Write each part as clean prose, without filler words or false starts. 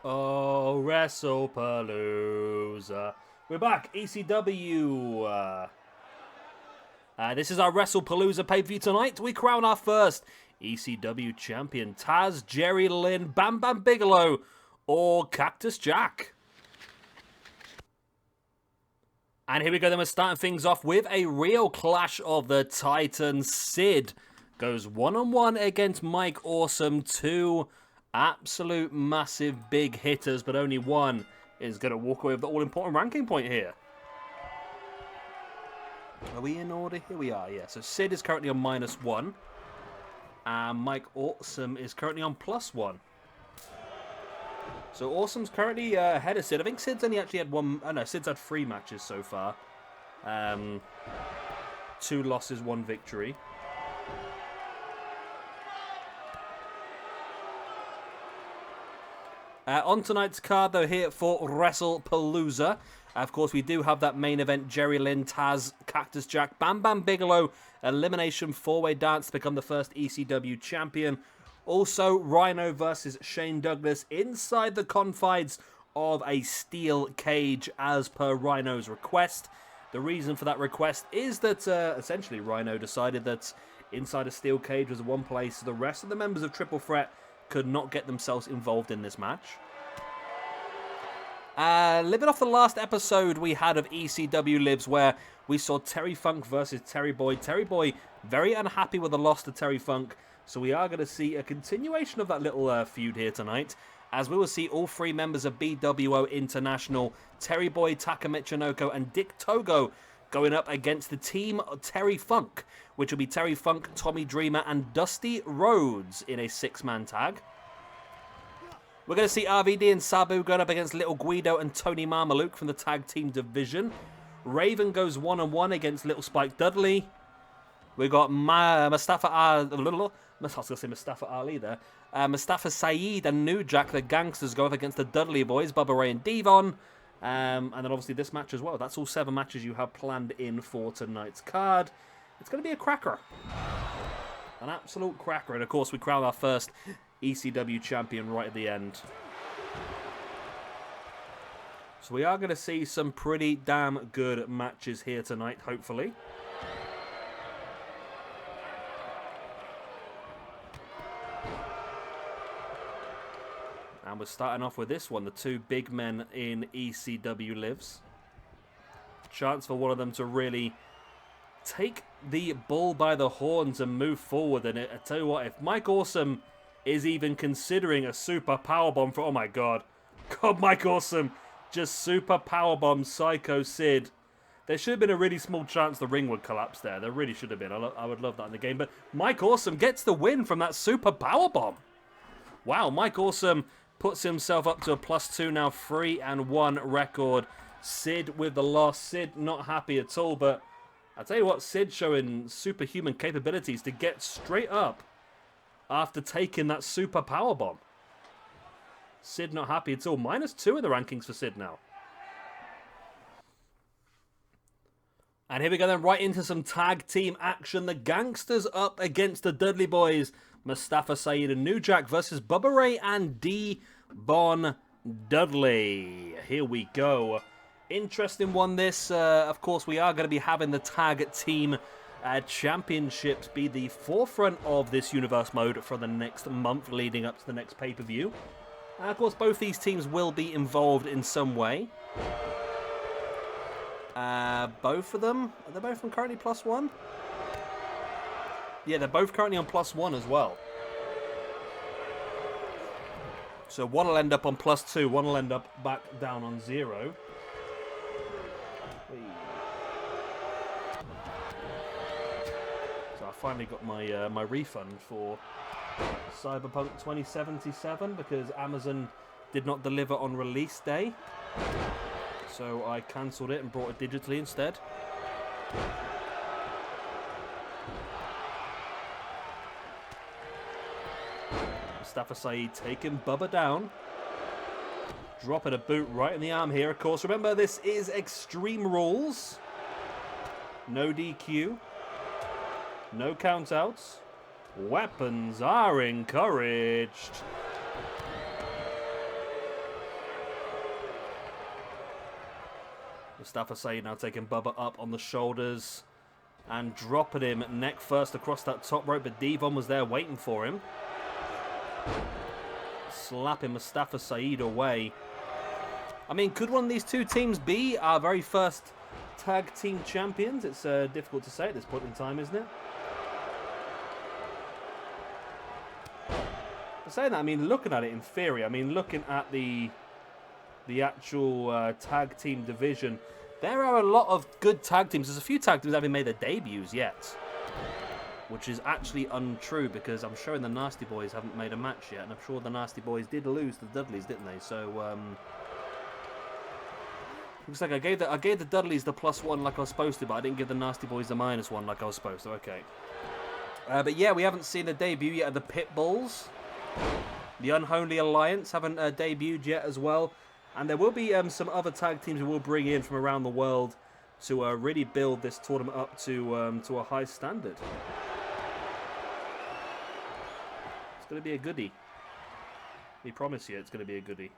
Oh, Wrestlepalooza. We're back, ECW. This is our Wrestlepalooza pay-per-view tonight. We crown our first ECW champion, Taz, Jerry Lynn, Bam Bam Bigelow, or Cactus Jack. And here we go, then we're starting things off with a real clash of the Titans. Sid goes one-on-one against Mike Awesome. Two absolute massive big hitters, but only one is going to walk away with the all-important ranking point here. Are we in order? Here we are, yeah. So Sid is currently on -1. And Mike Awesome is currently on +1. So Awesome's currently ahead of Sid. I think Sid's only actually had one... Oh no, Sid's had 3 matches so far. 2 losses, 1 victory. On tonight's card, though, here for Wrestlepalooza, of course, we do have that main event, Jerry Lynn, Taz, Cactus Jack, Bam Bam Bigelow, elimination 4-way dance to become the first ECW champion. Also, Rhino versus Shane Douglas inside the confines of a steel cage as per Rhino's request. The reason for that request is that, essentially, Rhino decided that inside a steel cage was the one place the rest of the members of Triple Threat could not get themselves involved in this match. Living off the last episode we had of ECW Lives, where we saw Terry Funk versus Terry Boy. Terry Boy very unhappy with the loss to Terry Funk, so we are going to see a continuation of that little feud here tonight, as we will see all 3 members of BWO International, Terry Boy, Taka Michinoku, and Dick Togo, going up against the team Terry Funk, which will be Terry Funk, Tommy Dreamer, and Dusty Rhodes in a 6-man tag. We're going to see RVD and Sabu going up against Little Guido and Tony Marmaluke from the tag team division. Raven goes one-on-one against Little Spike Dudley. We've got Mustafa Ali there. Mustafa Saeed and New Jack, the Gangsters, go up against the Dudley Boys, Bubba Ray and Devon. And then obviously this match as well. That's all 7 matches you have planned in for tonight's card. It's going to be a cracker. An absolute cracker. And of course we crown our first ECW champion right at the end. So we are going to see some pretty damn good matches here tonight, hopefully. And we're starting off with this one, the 2 big men in ECW Lives. Chance for one of them to really take the bull by the horns and move forward. And I tell you what, if Mike Awesome is even considering a super powerbomb for... Oh my god. God, Mike Awesome just super powerbomb Psycho Sid. There should have been a really small chance the ring would collapse there. There really should have been. I would love that in the game. But Mike Awesome gets the win from that super powerbomb. Wow, Mike Awesome puts himself up to a +2 now, 3-1 record. Sid with the loss. Sid not happy at all, but I tell you what, Sid showing superhuman capabilities to get straight up after taking that super powerbomb. Sid not happy at all. -2 in the rankings for Sid now. And here we go then, right into some tag team action. The Gangsters up against the Dudley Boys. Mustafa Saeed and New Jack versus Bubba Ray and D-Bon Dudley. Here we go. Interesting one this. Of course, we are going to be having the tag team championships be the forefront of this universe mode for the next month leading up to the next pay-per-view. And of course, both these teams will be involved in some way. Both of them? Are they both on currently +1? Yeah, they're both currently on +1 as well. So one will end up on +2, one will end up back down on 0. So I finally got my refund for Cyberpunk 2077 because Amazon did not deliver on release day. So I cancelled it and brought it digitally instead. Mustafa Saeed taking Bubba down. Dropping a boot right in the arm here, of course. Remember, this is Extreme Rules. No DQ. No countouts. Weapons are encouraged. Mustafa Saeed now taking Bubba up on the shoulders and dropping him neck first across that top rope, but Devon was there waiting for him. Slapping Mustafa Saeed away. I mean, could one of these two teams be our very first tag team champions? It's difficult to say at this point in time, isn't it? But saying that, I mean, looking at it in theory, I mean, looking at the actual tag team division, there are a lot of good tag teams. There's a few tag teams that haven't made their debuts yet, which is actually untrue because I'm sure the Nasty Boys haven't made a match yet, and I'm sure the Nasty Boys did lose to the Dudleys, didn't they? So, looks like I gave the Dudleys the +1 like I was supposed to, but I didn't give the Nasty Boys the -1 like I was supposed to. Okay. But yeah, we haven't seen the debut yet of the Pitbulls. The Unholy Alliance haven't debuted yet as well. And there will be some other tag teams we will bring in from around the world to really build this tournament up to a high standard. It's going to be a goodie. We promise you it's going to be a goodie.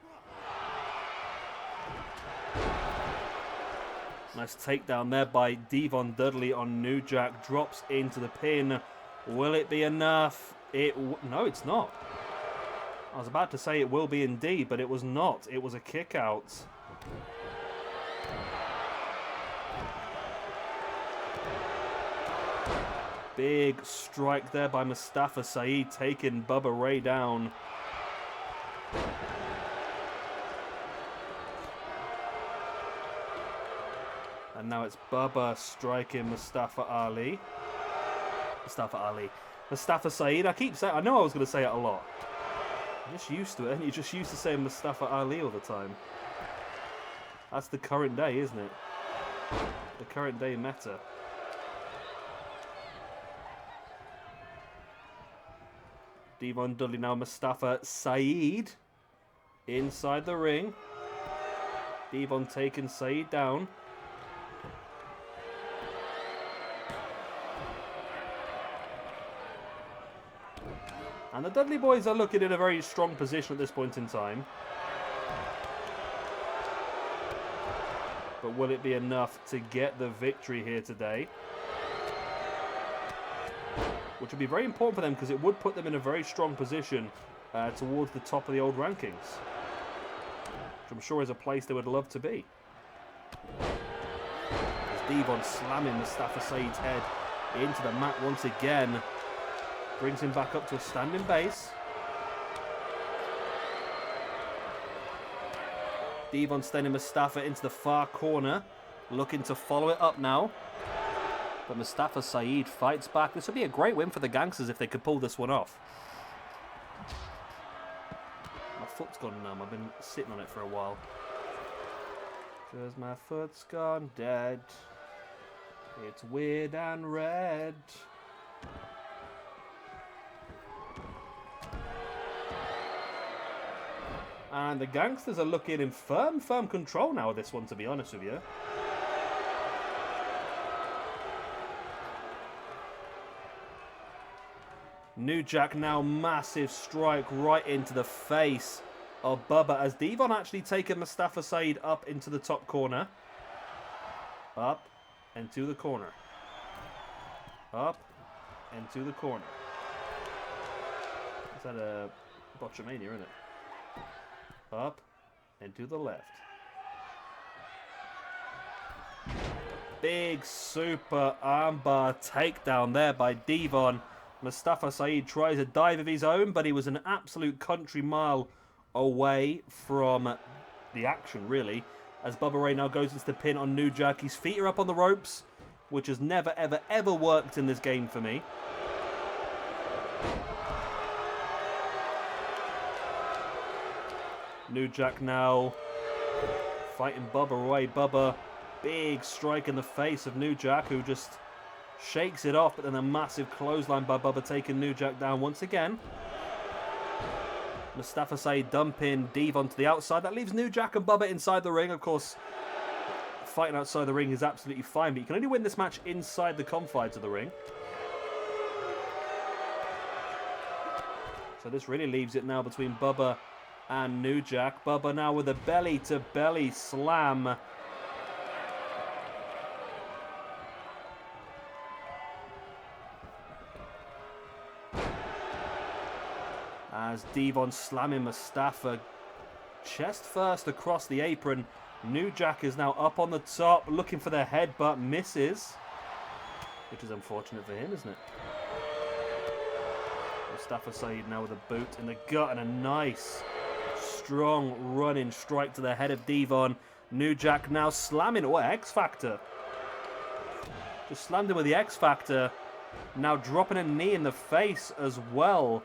Nice takedown there by Devon Dudley on New Jack. Drops into the pin. Will it be enough? No, it's not. I was about to say it will be indeed, but it was not. It was a kick out. Big strike there by Mustafa Saeed, taking Bubba Ray down. And now it's Bubba striking Mustafa Saeed. I keep saying, I know I was going to say it a lot. You're just used to it, and you're just used to saying Mustafa Ali all the time. That's the current day, isn't it? The current day meta. Devon Dudley now, Mustafa Saeed inside the ring. Devon taking Saeed down. And the Dudley Boys are looking in a very strong position at this point in time. But will it be enough to get the victory here today? Which would be very important for them because it would put them in a very strong position towards the top of the old rankings. Which I'm sure is a place they would love to be. As Devon slamming Mustafa Saeed's head into the mat once again. Brings him back up to a standing base. Devon sending Mustafa into the far corner. Looking to follow it up now. But Mustafa Saeed fights back. This would be a great win for the Gangsters if they could pull this one off. My foot's gone numb. I've been sitting on it for a while. 'Cause my foot's gone dead. It's weird and red. And the Gangsters are looking in firm control now of this one, to be honest with you. New Jack now, massive strike right into the face of Bubba as Devon actually taking Mustafa Saeed up into the top corner. Up and to the corner. Up and to the corner. Is that a botchamania, isn't it? Up and to the left. Big super armbar takedown there by Devon. Mustafa Saeed tries a dive of his own, but he was an absolute country mile away from the action, really. As Bubba Ray now goes into the pin on New Jack. His feet are up on the ropes, which has never, ever, ever worked in this game for me. New Jack now fighting Bubba away. Bubba, big strike in the face of New Jack, who just shakes it off, but then a massive clothesline by Bubba taking New Jack down once again. Mustafa Saeed dumping Devon to the outside. That leaves New Jack and Bubba inside the ring. Of course, fighting outside the ring is absolutely fine, but you can only win this match inside the confines of the ring. So this really leaves it now between Bubba and New Jack. Bubba now with a belly-to-belly slam As Devon slamming Mustafa chest first across the apron. New Jack is now up on the top, looking for the headbutt, misses. Which is unfortunate for him, isn't it? Mustafa Saeed now with a boot in the gut and a nice, strong running strike to the head of Devon. New Jack now slamming, what, X Factor? Just slammed him with the X Factor. Now dropping a knee in the face as well.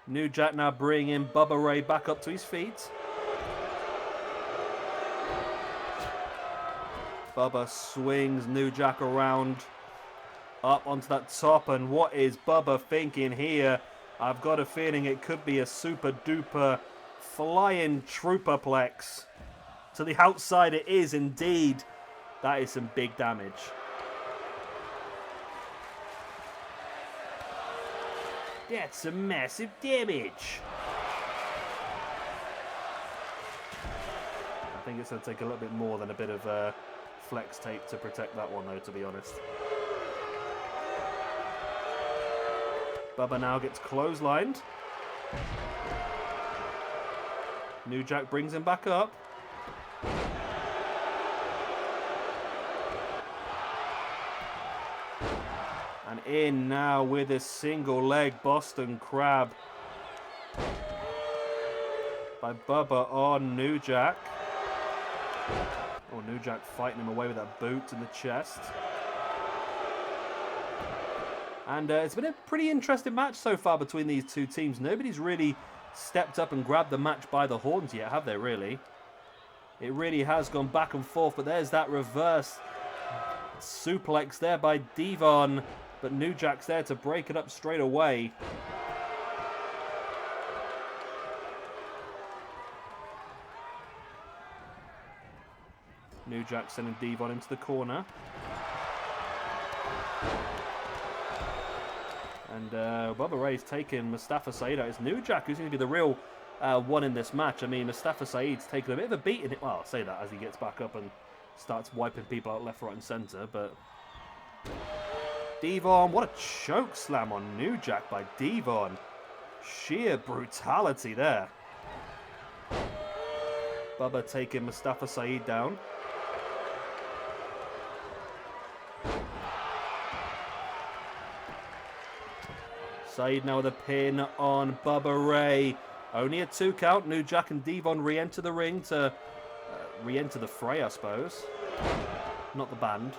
New Jack now bringing Bubba Ray back up to his feet. Bubba swings New Jack around up onto that top. And what is Bubba thinking here? I've got a feeling it could be a super duper flying trooperplex. To the outside it is indeed. That is some big damage. That's some massive damage. I think it's going to take a little bit more than a bit of flex tape to protect that one, though, to be honest. Bubba now gets clotheslined. New Jack brings him back up. And in now with a single leg Boston Crab by Bubba on New Jack. Oh, New Jack fighting him away with that boot in the chest. And it's been a pretty interesting match so far between these two teams. Nobody's really stepped up and grabbed the match by the horns yet, have they, really? It really has gone back and forth, but there's that reverse suplex there by Devon. But New Jack's there to break it up straight away. New Jack sending Devon into the corner. And Bubba Ray's taking Mustafa Saeed out. It's New Jack who's going to be the real one in this match. I mean, Mustafa Saeed's taken a bit of a beating. Well, I'll say that as he gets back up and starts wiping people out left, right and centre. But Devon, what a choke slam on New Jack by Devon. Sheer brutality there. Bubba taking Mustafa Saeed down. Saeed now with a pin on Bubba Ray. Only a 2 count. New Jack and Devon re-enter the ring to re-enter the fray, I suppose. Not the band.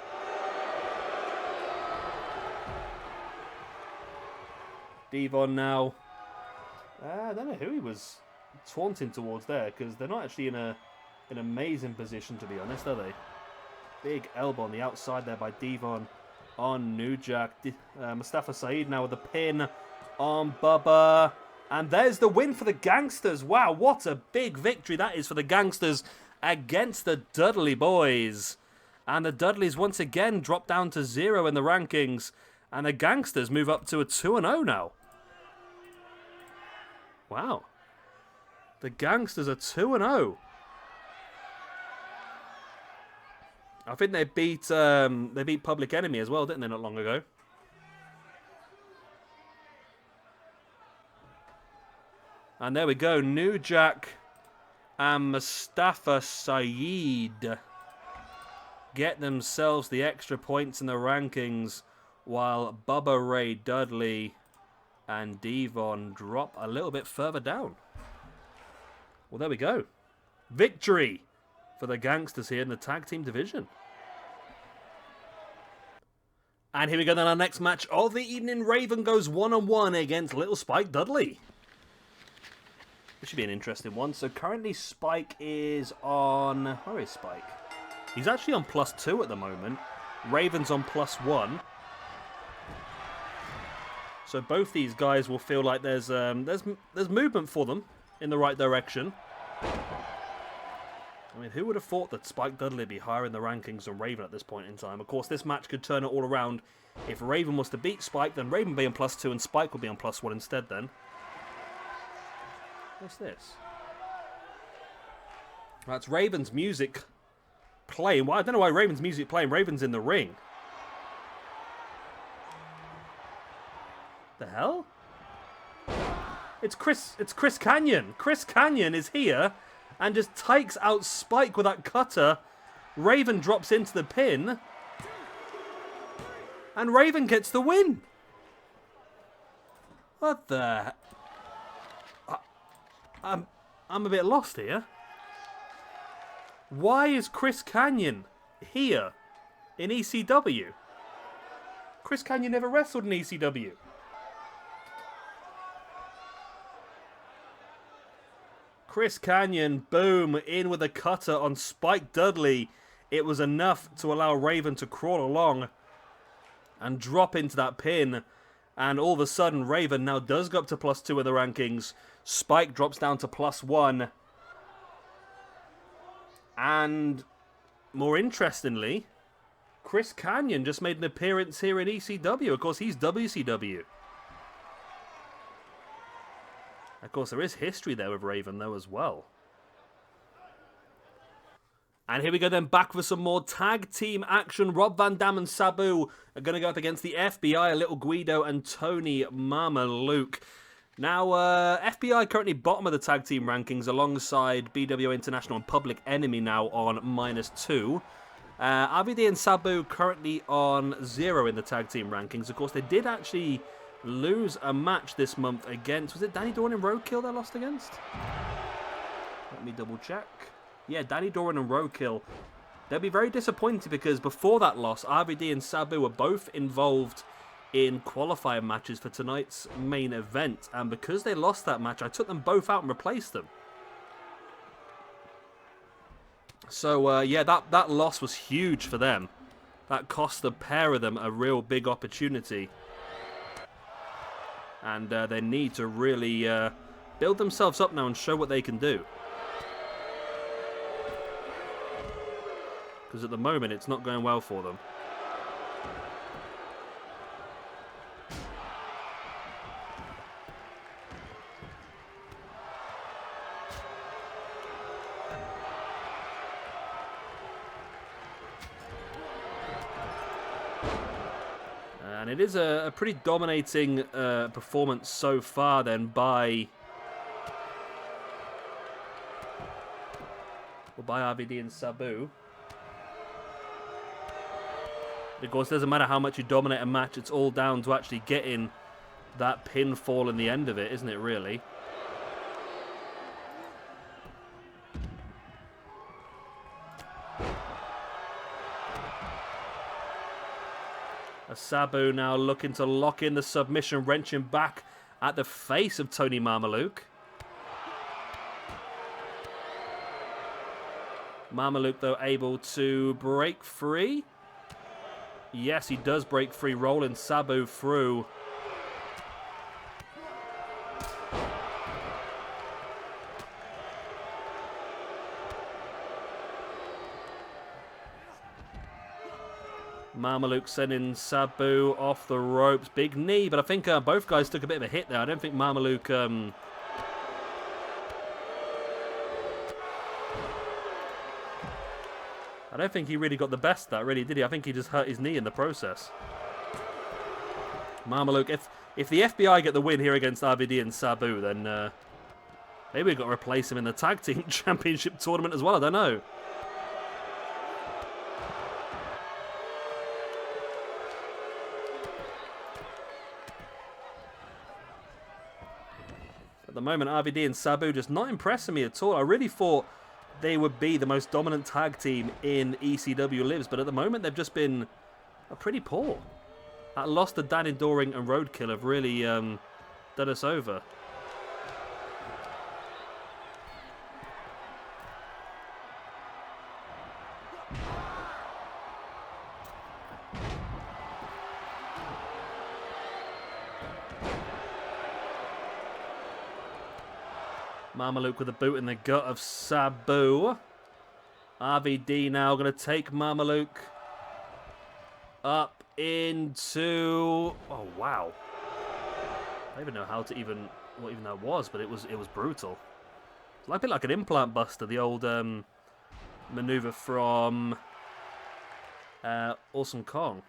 Devon now. I don't know who he was taunting towards there, because they're not actually in an amazing position, to be honest, are they? Big elbow on the outside there by Devon on New Jack. Mustafa Saeed now with a pin on Bubba. And there's the win for the Gangsters. Wow, what a big victory that is for the Gangsters against the Dudley Boys. And the Dudleys once again drop down to 0 in the rankings. And the Gangsters move up to a 2-0 now. Wow. The Gangsters are 2-0. I think they beat Public Enemy as well, didn't they, not long ago? And there we go. New Jack and Mustafa Saeed get themselves the extra points in the rankings, while Bubba Ray Dudley and Devon drop a little bit further down. Well, there we go. Victory for the Gangsters here in the tag team division. And here we go then, our next match of the evening. Raven goes one-on-one against Little Spike Dudley. This should be an interesting one. So currently Spike is on... Where is Spike? He's actually on +2 at the moment. Raven's on +1. So both these guys will feel like there's movement for them in the right direction. I mean, who would have thought that Spike Dudley would be higher in the rankings than Raven at this point in time? Of course, this match could turn it all around. If Raven was to beat Spike, then Raven would be on +2 and Spike would be on +1 instead then. What's this? That's Raven's music playing. Well, I don't know why Raven's music playing. Raven's in the ring. The hell? It's Chris Canyon. Chris Canyon is here and just takes out Spike with that cutter. Raven drops into the pin. And Raven gets the win. What the... I'm a bit lost here. Why is Chris Canyon here in ECW? Chris Canyon never wrestled in ECW. Chris Canyon, boom, in with a cutter on Spike Dudley. It was enough to allow Raven to crawl along and drop into that pin. And all of a sudden, Raven now does go up to +2 in the rankings. Spike drops down to +1. And more interestingly, Chris Canyon just made an appearance here in ECW. Of course, he's WCW. Of course, there is history there with Raven, though, as well. And here we go then, back for some more tag team action. Rob Van Dam and Sabu are going to go up against the FBI, Little Guido and Tony Mamaluke. Now, FBI currently bottom of the tag team rankings alongside BWO International and Public Enemy now on -2. RVD and Sabu currently on 0 in the tag team rankings. Of course, they did actually lose a match this month against... Was it Danny Doran and Roadkill they lost against? Let me double check. Yeah, Danny Doran and Roadkill. They'll be very disappointed because before that loss, RVD and Sabu were both involved in qualifying matches for tonight's main event. And because they lost that match, I took them both out and replaced them. So, yeah, that loss was huge for them. That cost the pair of them a real big opportunity. And they need to really build themselves up now and show what they can do. Because at the moment, it's not going well for them. And it is a pretty dominating performance so far then by RVD and Sabu. Of course, it doesn't matter how much you dominate a match, it's all down to actually getting that pinfall in the end of it, isn't it, really? Sabu now looking to lock in the submission, wrenching back at the face of Tony Mamaluke. Mamaluke, though, able to break free. Yes, he does break free, rolling Sabu through. Mamaluke sending Sabu off the ropes. Big knee, but I think both guys took a bit of a hit there. I don't think Mamaluke... I don't think he really got the best of that, really, did he? I think he just hurt his knee in the process. Mamaluke, if the FBI get the win here against RVD and Sabu, then maybe we've got to replace him in the Tag Team Championship tournament as well. I don't know. At the moment, RVD and Sabu just not impressing me at all. I really thought they would be the most dominant tag team in ECW Lives, but at the moment they've just been pretty poor. That loss to Danny Doring and Roadkill have really done us over. Mamaluke with a boot in the gut of Sabu. RVD now going to take Mamaluke up into... Oh, wow. I don't even know how to what even that was, but it was brutal. It's like a bit like an implant buster, the old maneuver from Awesome Kong.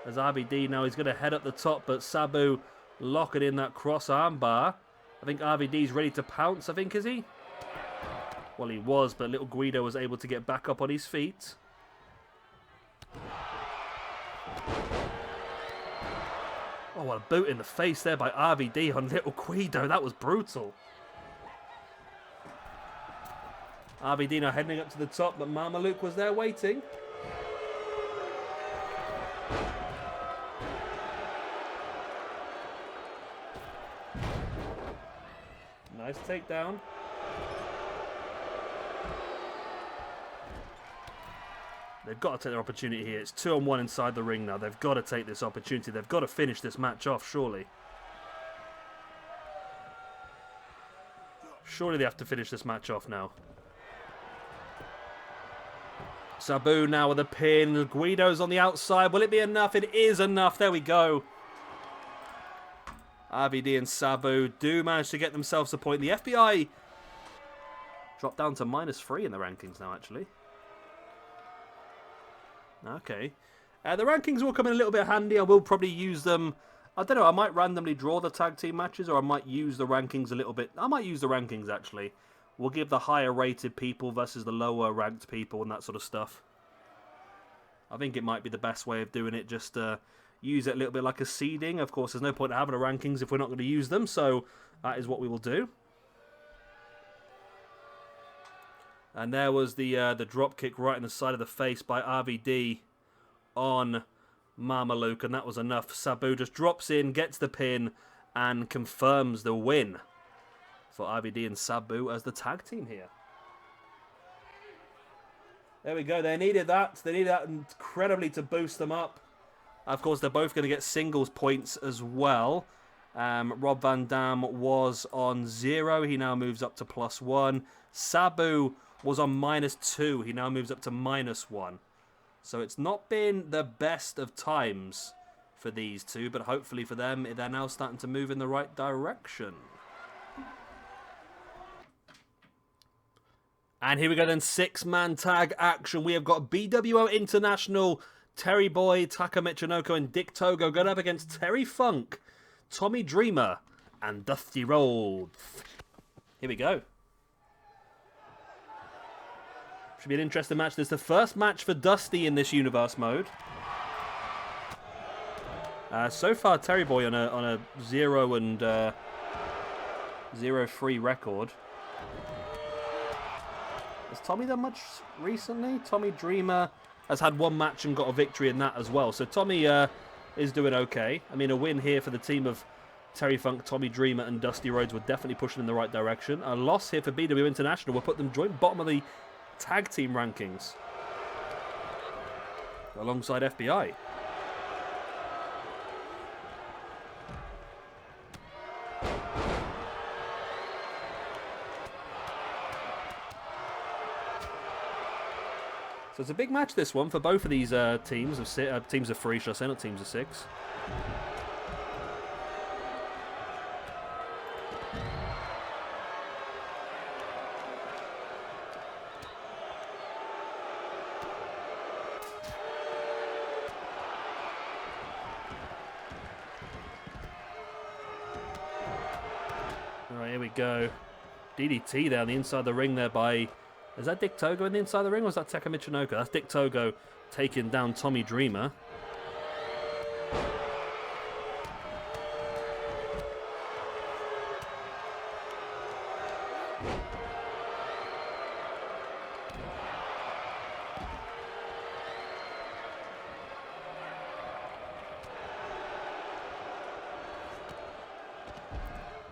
As RVD now, he's going to head up the top, but Sabu locking in that cross arm bar. I think RVD's ready to pounce, I think, is he? Well, he was, but little Guido was able to get back up on his feet. Oh, what a boot in the face there by RVD on little Guido. That was brutal. RVD now heading up to the top, but Marmaluke was there waiting. Nice takedown. They've got to take their opportunity here. It's 2-on-1 inside the ring now. They've got to take this opportunity. They've got to finish this match off, surely. Surely they have to finish this match off now. Sabu now with a pin. Guido's on the outside. Will it be enough? It is enough. There we go. RVD and Sabu do manage to get themselves a point. The FBI dropped down to -3 in the rankings now, actually. Okay. The rankings will come in a little bit handy. I will probably use them. I don't know. I might randomly draw the tag team matches, or I might use the rankings a little bit. I might use the rankings, actually. We'll give the higher rated people versus the lower ranked people and that sort of stuff. I think it might be the best way of doing it. Just use it a little bit like a seeding. Of course, there's no point in having the rankings if we're not going to use them. So that is what we will do. And there was the drop kick right in the side of the face by RVD on Marmaluke, and that was enough. Sabu just drops in, gets the pin, and confirms the win for RVD and Sabu as the tag team here. There we go. They needed that. They needed that incredibly to boost them up. Of course, they're both going to get singles points as well. Rob Van Dam was on 0. He now moves up to +1. Sabu was on -2. He now moves up to -1. So it's not been the best of times for these two, but hopefully for them, they're now starting to move in the right direction. And here we go then, 6-man tag action. We have got BWO International, Terry Boy, Taka Michinoku, and Dick Togo going up against Terry Funk, Tommy Dreamer, and Dusty Rhodes. Here we go. Should be an interesting match. This is the first match for Dusty in this universe mode. So far, Terry Boy on a 0-3 record. Has Tommy done much recently? Tommy Dreamer has had one match and got a victory in that as well. So Tommy is doing okay. I mean, a win here for the team of Terry Funk, Tommy Dreamer, and Dusty Rhodes would definitely push them in the right direction. A loss here for BW International will put them joint bottom of the tag team rankings alongside FBI. So it's a big match, this one, for both of these teams of 3, should I say, not teams of 6. Alright, here we go. DDT there on the inside of the ring there by... Is that Dick Togo in the inside of the ring, or is that Taka Michinoku? That's Dick Togo taking down Tommy Dreamer.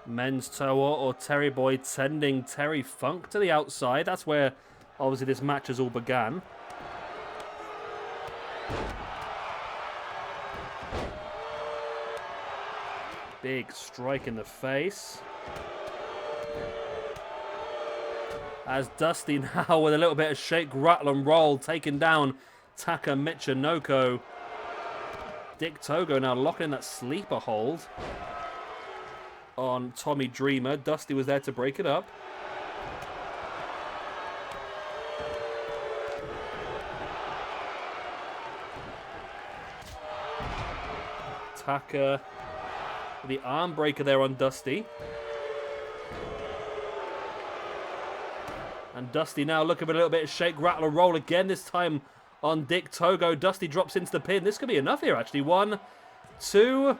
Men's Toa or Terry Boy sending Terry Funk to the outside. That's where, obviously, this match has all began. Big strike in the face. As Dusty now with a little bit of shake, rattle and roll, taking down Taka Michinoku. Dick Togo now locking in that sleeper hold on Tommy Dreamer. Dusty was there to break it up. Taka The arm breaker there on Dusty. And Dusty now looking for a little bit of shake, rattle, and roll again, this time on Dick Togo. Dusty drops into the pin. This could be enough here, actually. 1, 2.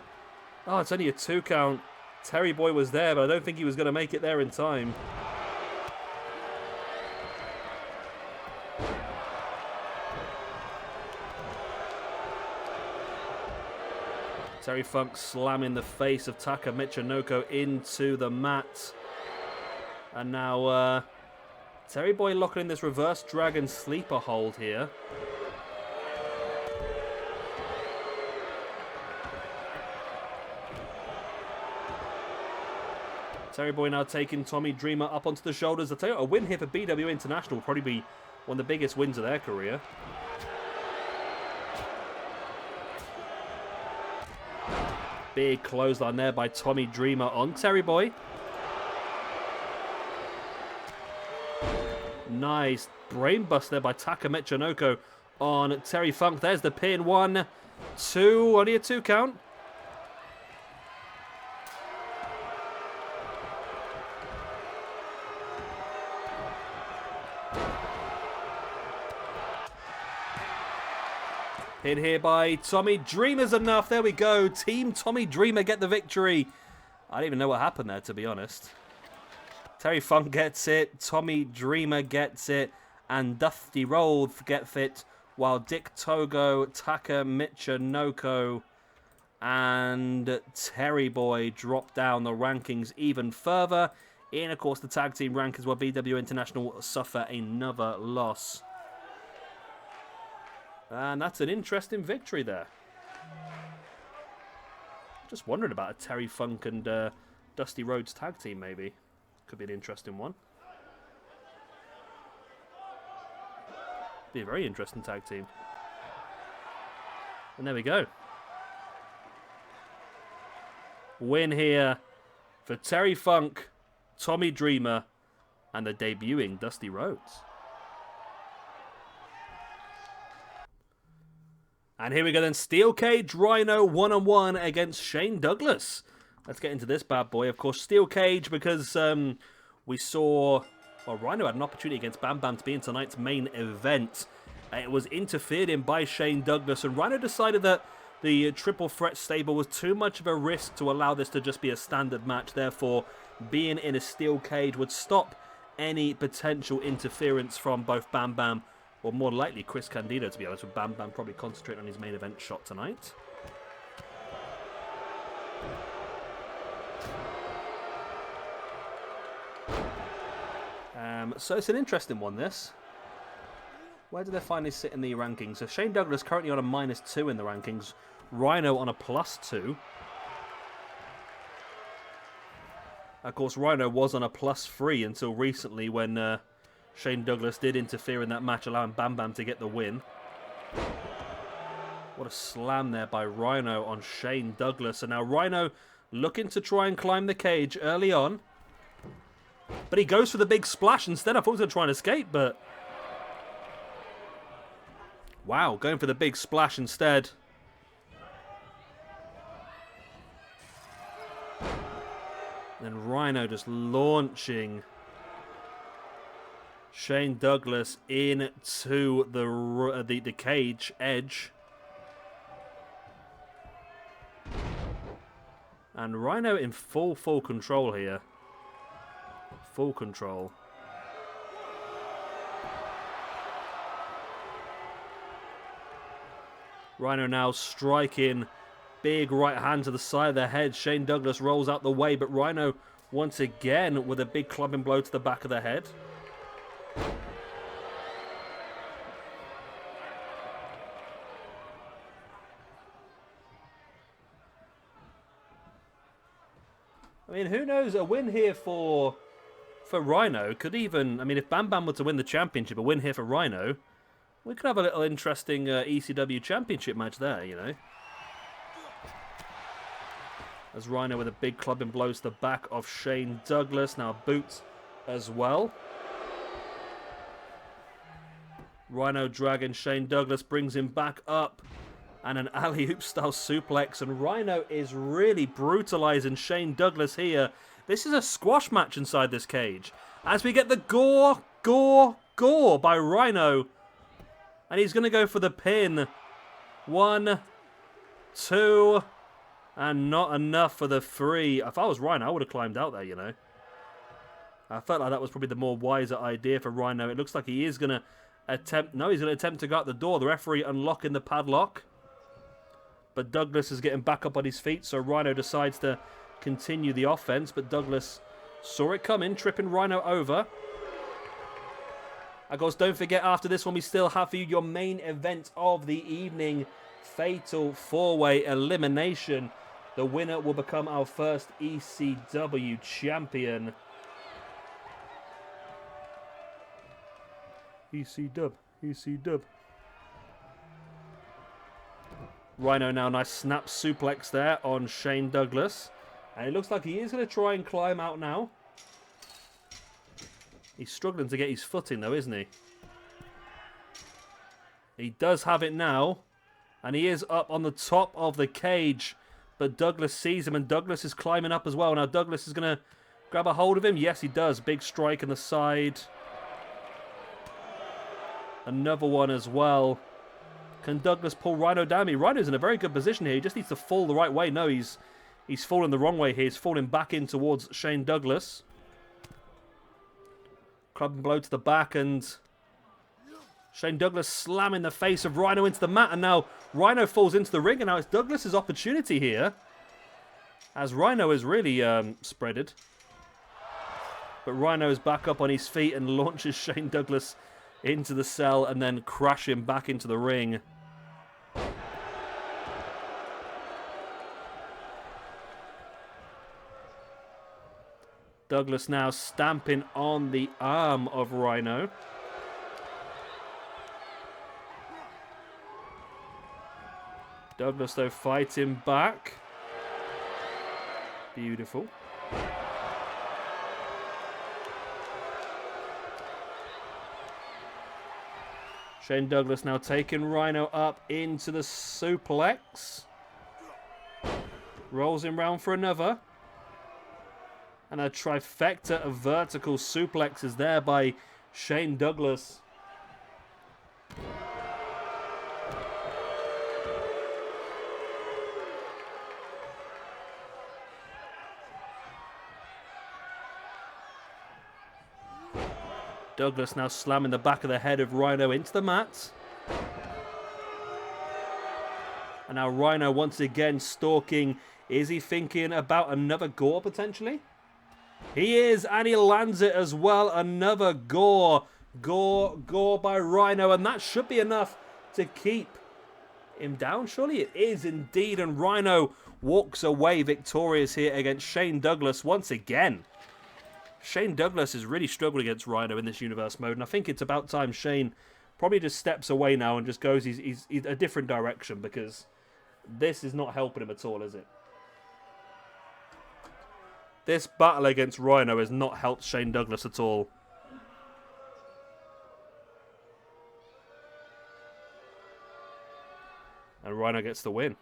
Oh, it's only a 2 count. Terry Boy was there, but I don't think he was going to make it there in time. Terry Funk slamming the face of Taka Michinoku into the mat. And now Terry Boy locking in this reverse dragon sleeper hold here. Terry Boy now taking Tommy Dreamer up onto the shoulders. I'll tell you, a win here for BW International will probably be one of the biggest wins of their career. Big clothesline there by Tommy Dreamer on Terry Boy. Nice brainbuster there by Taka Michinoku on Terry Funk. There's the pin. 1, 2. Only a 2 count. Pin here by Tommy Dreamer's enough. There we go. Team Tommy Dreamer get the victory. I don't even know what happened there, to be honest. Terry Funk gets it. Tommy Dreamer gets it. And Dusty Rhodes gets it. While Dick Togo, Taka Michinoku, and Terry Boy drop down the rankings even further. In, of course, the tag team rankings where BW International suffer another loss. And that's an interesting victory there. Just wondering about a Terry Funk and Dusty Rhodes tag team, maybe. Could be an interesting one. Be a very interesting tag team. And there we go. Win here for Terry Funk, Tommy Dreamer, and the debuting Dusty Rhodes. And here we go then, Steel Cage Rhino 1-on-1 against Shane Douglas. Let's get into this bad boy. Of course, Steel Cage because we saw... Well, Rhino had an opportunity against Bam Bam to be in tonight's main event. It was interfered in by Shane Douglas, and Rhino decided that the triple threat stable was too much of a risk to allow this to just be a standard match. Therefore, being in a steel cage would stop any potential interference from both Bam Bam, or more likely Chris Candido, to be honest, with Bam Bam probably concentrating on his main event shot tonight. So it's an interesting one, this. Where do they finally sit in the rankings? So Shane Douglas currently on a -2 in the rankings. Rhino on a +2. Of course, Rhino was on a +3 until recently when Shane Douglas did interfere in that match, allowing Bam Bam to get the win. What a slam there by Rhino on Shane Douglas. And now Rhino looking to try and climb the cage early on. But he goes for the big splash instead. I thought he was going to try and escape, but... Wow, going for the big splash instead. And Rhino just launching Shane Douglas into the cage edge. And Rhino in full control here. Full control. Rhino now striking big right hand to the side of the head. Shane Douglas rolls out the way, but Rhino once again with a big clubbing blow to the back of the head. I mean, who knows? A win here for Rhino could even... I mean, if Bam Bam were to win the championship, a win here for Rhino, we could have a little interesting ECW championship match there, you know. As Rhino with a big club and blows the back of Shane Douglas. Now boots as well. Rhino dragging Shane Douglas, brings him back up And an alley-oop style suplex. And Rhino is really brutalizing Shane Douglas here. This is a squash match inside this cage. As we get the gore by Rhino. And he's going to go for the pin. 1, 2, and not enough for the 3. If I was Rhino, I would have climbed out there, you know. I felt like that was probably the more wiser idea for Rhino. It looks like he is going to attempt... No, he's going to attempt to go out the door. The referee unlocking the padlock. But Douglas is getting back up on his feet, so Rhino decides to continue the offense. But Douglas saw it coming, tripping Rhino over. Of course, don't forget, after this one, we still have for you your main event of the evening. Fatal 4-way elimination. The winner will become our first ECW champion. ECW. Rhino now, nice snap suplex there on Shane Douglas. And it looks like he is going to try and climb out now. He's struggling to get his footing though, isn't he? He does have it now. And he is up on the top of the cage. But Douglas sees him and Douglas is climbing up as well. Now Douglas is going to grab a hold of him. Yes, he does. Big strike on the side. Another one as well. Can Douglas pull Rhino down? Rhino's in a very good position here. He just needs to fall the right way. No, he's falling the wrong way here. He's falling back in towards Shane Douglas. Clubbing blow to the back and Shane Douglas slamming the face of Rhino into the mat. And now Rhino falls into the ring and now it's Douglas's opportunity here. As Rhino is really spreaded. But Rhino is back up on his feet and launches Shane Douglas into the cell and then crash him back into the ring. Douglas now stamping on the arm of Rhino. Douglas though fighting back. Beautiful. Shane Douglas now taking Rhino up into the suplex. Rolls him round for another. And a trifecta of vertical suplexes there by Shane Douglas. Douglas now slamming the back of the head of Rhino into the mat. And now Rhino once again stalking. Is he thinking about another gore potentially? He is, and he lands it as well. Another gore by Rhino, and that should be enough to keep him down. Surely it is indeed, and Rhino walks away victorious here against Shane Douglas once again. Shane Douglas is really struggling against Rhino in this universe mode, and I think it's about time Shane probably just steps away now and just goes he's a different direction, because this is not helping him at all, is it? This battle against Rhino has not helped Shane Douglas at all. And Rhino gets the win.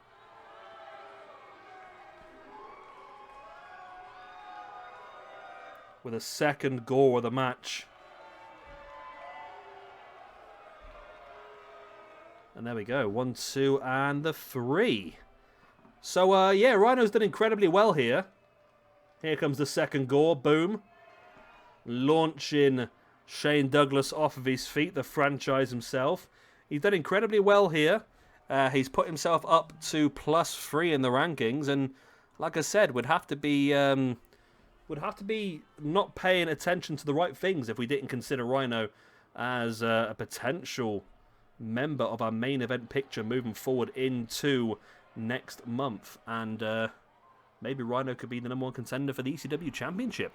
With a second gore of the match. And there we go. 1, 2, and the 3. So, yeah, Rhino's done incredibly well here. Here comes the second gore. Boom. Launching Shane Douglas off of his feet, the franchise himself. He's done incredibly well here. He's put himself up to +3 in the rankings. And like I said, would have to be not paying attention to the right things if we didn't consider Rhino as a potential member of our main event picture moving forward into next month. And maybe Rhino could be the #1 contender for the ECW Championship.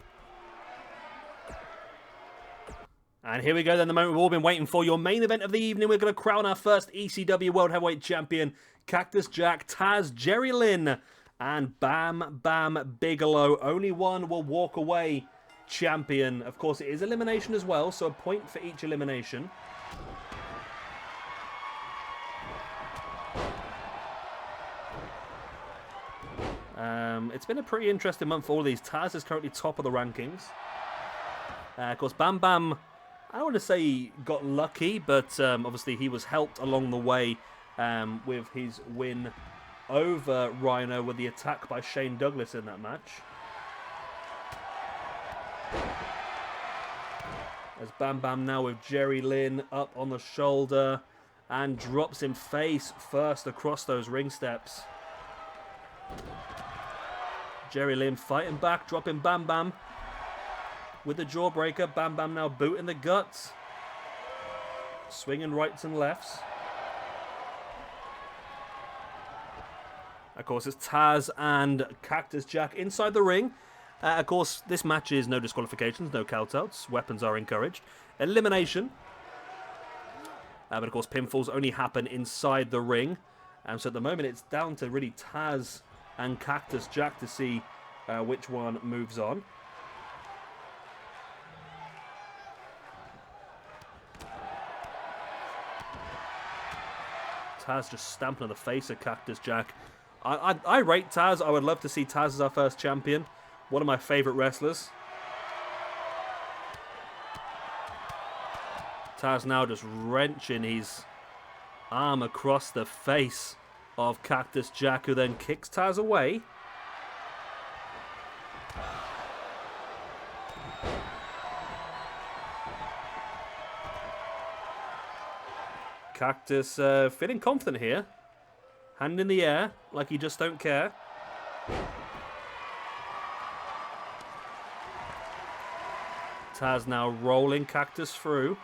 And here we go then, the moment we've all been waiting for. Your main event of the evening. We're going to crown our first ECW World Heavyweight Champion. Cactus Jack, Taz, Jerry Lynn, and Bam Bam Bigelow. Only one will walk away champion. Of course, it is elimination as well, so a point for each elimination. It's been a pretty interesting month for all of these. Taz is currently top of the rankings. Of course, Bam Bam, I don't want to say he got lucky, but obviously he was helped along the way with his win over Rhino with the attack by Shane Douglas in that match. As Bam Bam now with Jerry Lynn up on the shoulder and drops him face first across those ring steps. Jerry Lynn fighting back, dropping Bam Bam with the jawbreaker. Bam Bam now booting the guts, swinging rights and lefts. Of course, it's Taz and Cactus Jack inside the ring. Of course, this match is no disqualifications, no countouts. Weapons are encouraged. Elimination. But of course, pinfalls only happen inside the ring. So at the moment, it's down to really Taz and Cactus Jack to see which one moves on. Taz just stamping on the face of Cactus Jack. I rate Taz. I would love to see Taz as our first champion. One of my favourite wrestlers. Taz now just wrenching his arm across the face of Cactus Jack, who then kicks Taz away. Cactus feeling confident here. Hand in the air, like he just don't care. Taz now rolling Cactus through.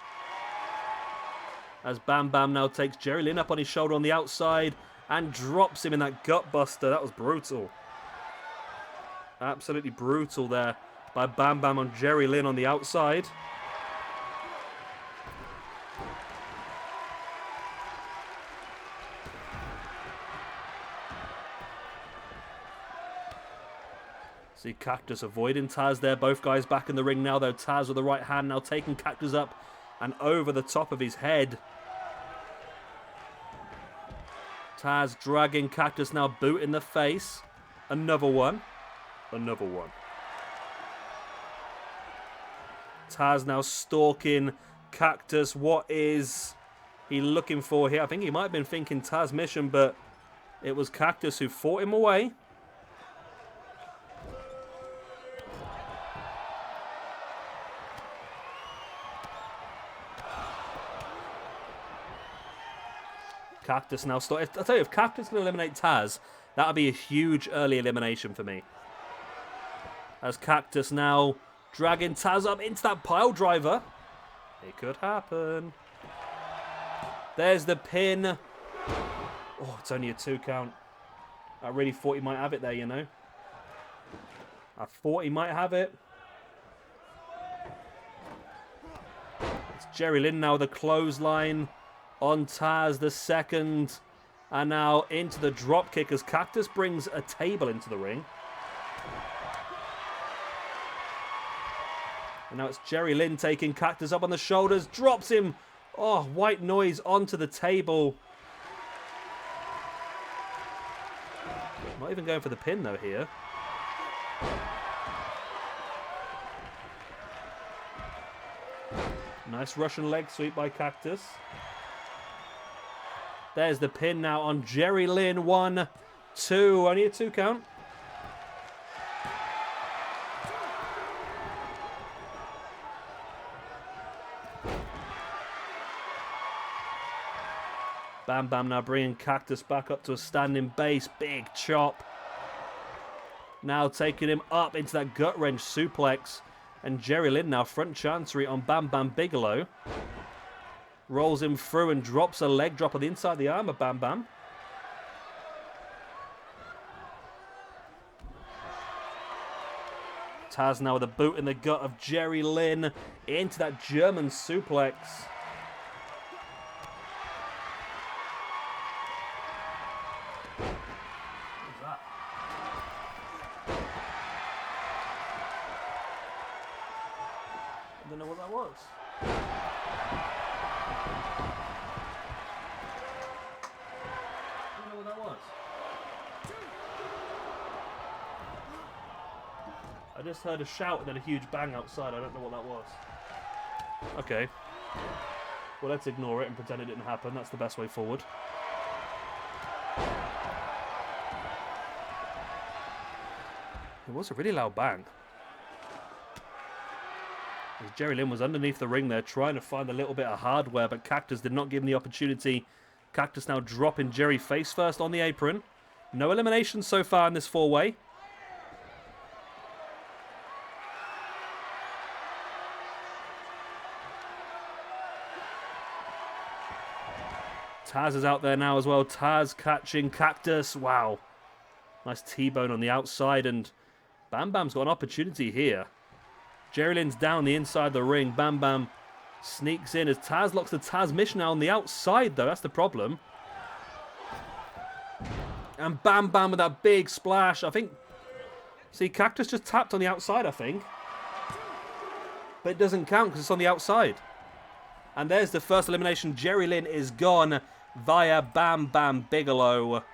As Bam Bam now takes Jerry Lynn up on his shoulder on the outside and drops him in that gut buster. That was brutal. Absolutely brutal there by Bam Bam on Jerry Lynn on the outside. See Cactus avoiding Taz there. Both guys back in the ring now, though. Taz with the right hand now taking Cactus up and over the top of his head. Taz dragging Cactus now, boot in the face. Another one. Another one. Taz now stalking Cactus. What is he looking for here? I think he might have been thinking Taz mission, but it was Cactus who fought him away. Cactus now started. I'll tell you, if Cactus can eliminate Taz, that would be a huge early elimination for me. As Cactus now dragging Taz up into that pile driver. It could happen. There's the pin. Oh, it's only a 2 count. I really thought he might have it there, you know. I thought he might have it. It's Jerry Lynn now, the clothesline on Taz, the second, and now into the drop kick as Cactus brings a table into the ring. And now it's Jerry Lynn taking Cactus up on the shoulders, drops him, oh, white noise onto the table. Not even going for the pin though here. Nice Russian leg sweep by Cactus. There's the pin now on Jerry Lynn. 1, 2. Only a 2 count. Bam Bam now bringing Cactus back up to a standing base. Big chop. Now taking him up into that gut wrench suplex. And Jerry Lynn now front chancery on Bam Bam Bigelow. Rolls him through and drops a leg drop on the inside of the arm of Bam Bam. Taz now with a boot in the gut of Jerry Lynn into that German suplex. What's that? I don't know what that was. I just heard a shout and then a huge bang outside. I don't know what that was. Okay. Well, let's ignore it and pretend it didn't happen. That's the best way forward. It was a really loud bang. As Jerry Lynn was underneath the ring there trying to find a little bit of hardware, but Cactus did not give him the opportunity. Cactus now dropping Jerry face first on the apron. No eliminations so far in this four-way. Taz is out there now as well. Taz catching Cactus. Wow. Nice T-bone on the outside, and Bam Bam's got an opportunity here. Jerry Lynn's down the inside of the ring. Bam Bam sneaks in as Taz locks the Taz mission out on the outside, though. That's the problem. And Bam Bam with that big splash. I think... See, Cactus just tapped on the outside, I think. But it doesn't count because it's on the outside. And there's the first elimination. Jerry Lynn is gone via Bam Bam Bigelow.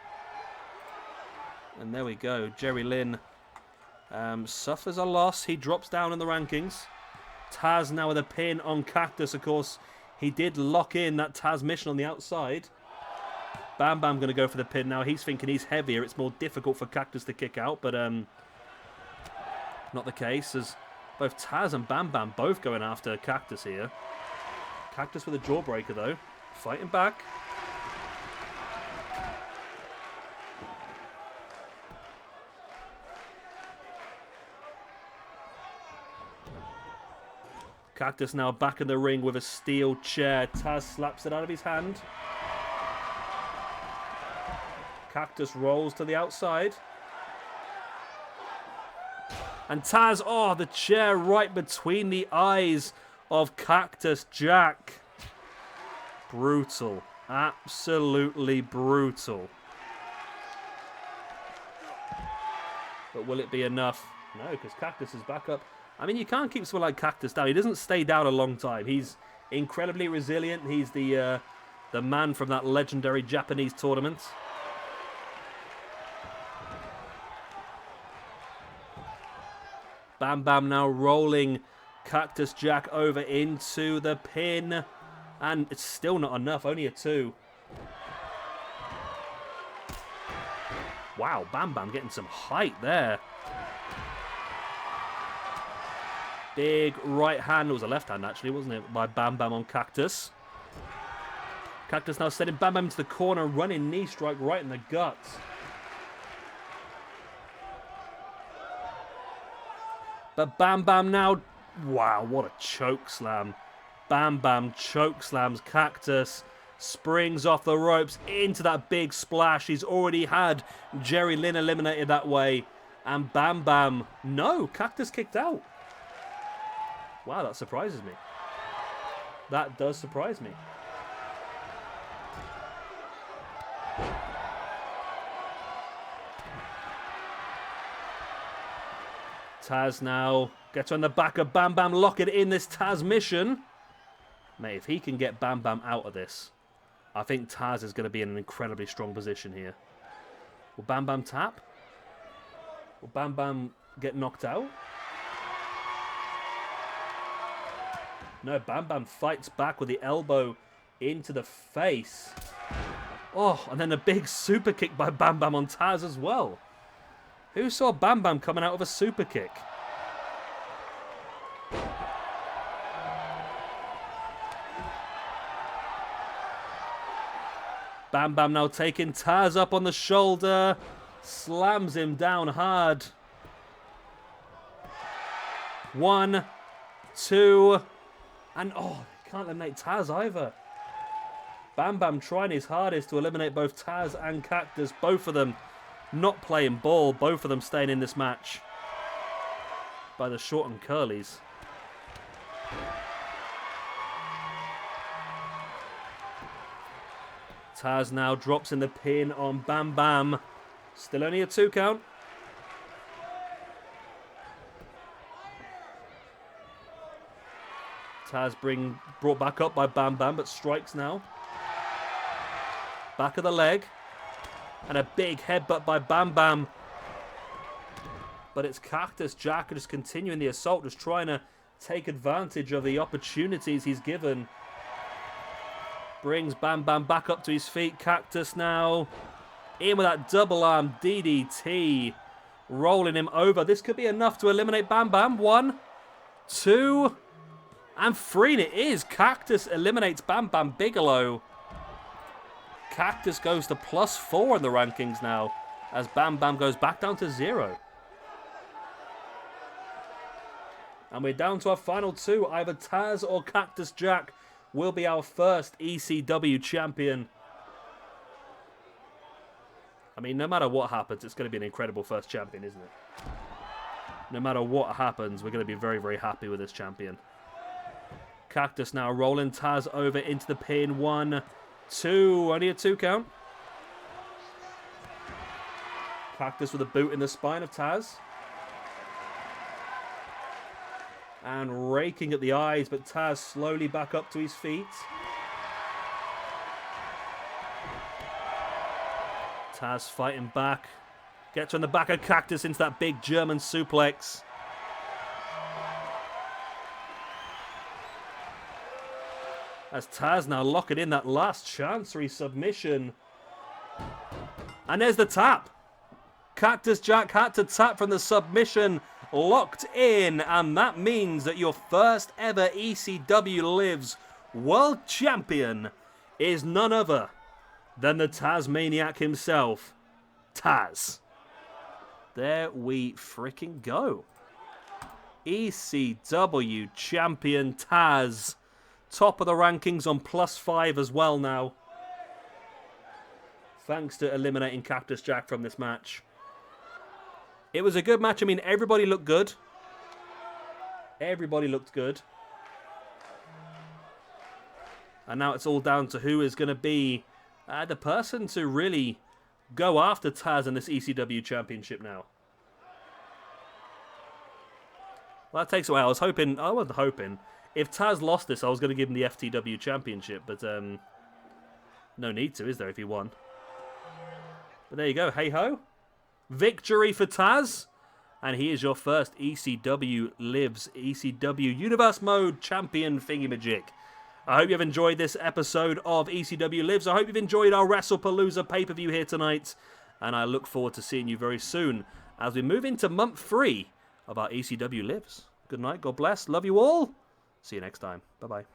And there we go. Jerry Lynn suffers a loss. He drops down in the rankings. Taz now with a pin on Cactus. Of course, he did lock in that Taz mission on the outside. Bam Bam going to go for the pin now. He's thinking he's heavier. It's more difficult for Cactus to kick out, but not the case, as both Taz and Bam Bam both going after Cactus here. Cactus with a jawbreaker, though. Fighting back. Cactus now back in the ring with a steel chair. Taz slaps it out of his hand. Cactus rolls to the outside. And Taz, oh, the chair right between the eyes of Cactus Jack. Brutal. Absolutely brutal. But will it be enough? No, because Cactus is back up. I mean, you can't keep someone like Cactus down. He doesn't stay down a long time. He's incredibly resilient. He's the man from that legendary Japanese tournament. Bam Bam now rolling Cactus Jack over into the pin. And it's still not enough. Only a 2. Wow, Bam Bam getting some height there. Big right hand. It was a left hand, actually, wasn't it? By Bam Bam on Cactus. Cactus now sending Bam Bam to the corner. Running knee strike right in the guts. But Bam Bam now... Wow, what a choke slam. Bam Bam choke slams Cactus. Springs off the ropes into that big splash. He's already had Jerry Lynn eliminated that way. And Bam Bam... No, Cactus kicked out. Wow, that surprises me. That does surprise me. Taz now gets on the back of Bam Bam, locking in this Taz mission. Mate, if he can get Bam Bam out of this, I think Taz is going to be in an incredibly strong position here. Will Bam Bam tap? Will Bam Bam get knocked out? No, Bam Bam fights back with the elbow into the face. Oh, and then a big super kick by Bam Bam on Taz as well. Who saw Bam Bam coming out of a super kick? Bam Bam now taking Taz up on the shoulder. Slams him down hard. 1, 2... And, oh, can't eliminate Taz either. Bam Bam trying his hardest to eliminate both Taz and Cactus. Both of them not playing ball. Both of them staying in this match. By the short and curlies. Taz now drops in the pin on Bam Bam. Still only a 2 count. Taz brought back up by Bam Bam, but strikes now. Back of the leg. And a big headbutt by Bam Bam. But it's Cactus Jack just continuing the assault, just trying to take advantage of the opportunities he's given. Brings Bam Bam back up to his feet. Cactus now in with that double arm DDT. Rolling him over. This could be enough to eliminate Bam Bam. 1, 2, and 3. And it is. Cactus eliminates Bam Bam Bigelow. Cactus goes to +4 in the rankings now, as Bam Bam goes back down to 0. And we're down to our final 2. Either Taz or Cactus Jack will be our first ECW champion. I mean, no matter what happens, it's going to be an incredible first champion, isn't it? No matter what happens, we're going to be very, very happy with this champion. Cactus now rolling Taz over into the pin. 1, 2. Only a 2 count. Cactus with a boot in the spine of Taz. And raking at the eyes, but Taz slowly back up to his feet. Taz fighting back. Gets on the back of Cactus into that big German suplex. As Taz now locking in that last chancery submission. And there's the tap. Cactus Jack had to tap from the submission. Locked in, and that means that your first ever ECW Lives World Champion is none other than the Tasmaniac himself, Taz. There we freaking go. ECW Champion Taz. Top of the rankings on +5 as well now. Thanks to eliminating Cactus Jack from this match. It was a good match. I mean, everybody looked good. Everybody looked good. And now it's all down to who is going to be the person to really go after Taz in this ECW Championship now. Well, that takes away. I wasn't hoping. If Taz lost this, I was going to give him the FTW Championship. But no need to, is there, if he won? But there you go. Hey-ho. Victory for Taz, and he is your first ECW Lives ECW Universe Mode Champion thingamajig. I hope you've enjoyed this episode of ECW Lives. I hope you've enjoyed our Wrestlepalooza pay-per-view here tonight, and I look forward to seeing you very soon as we move into month 3 of our ECW Lives. Good night, God bless, love you all. See you next time. Bye-bye.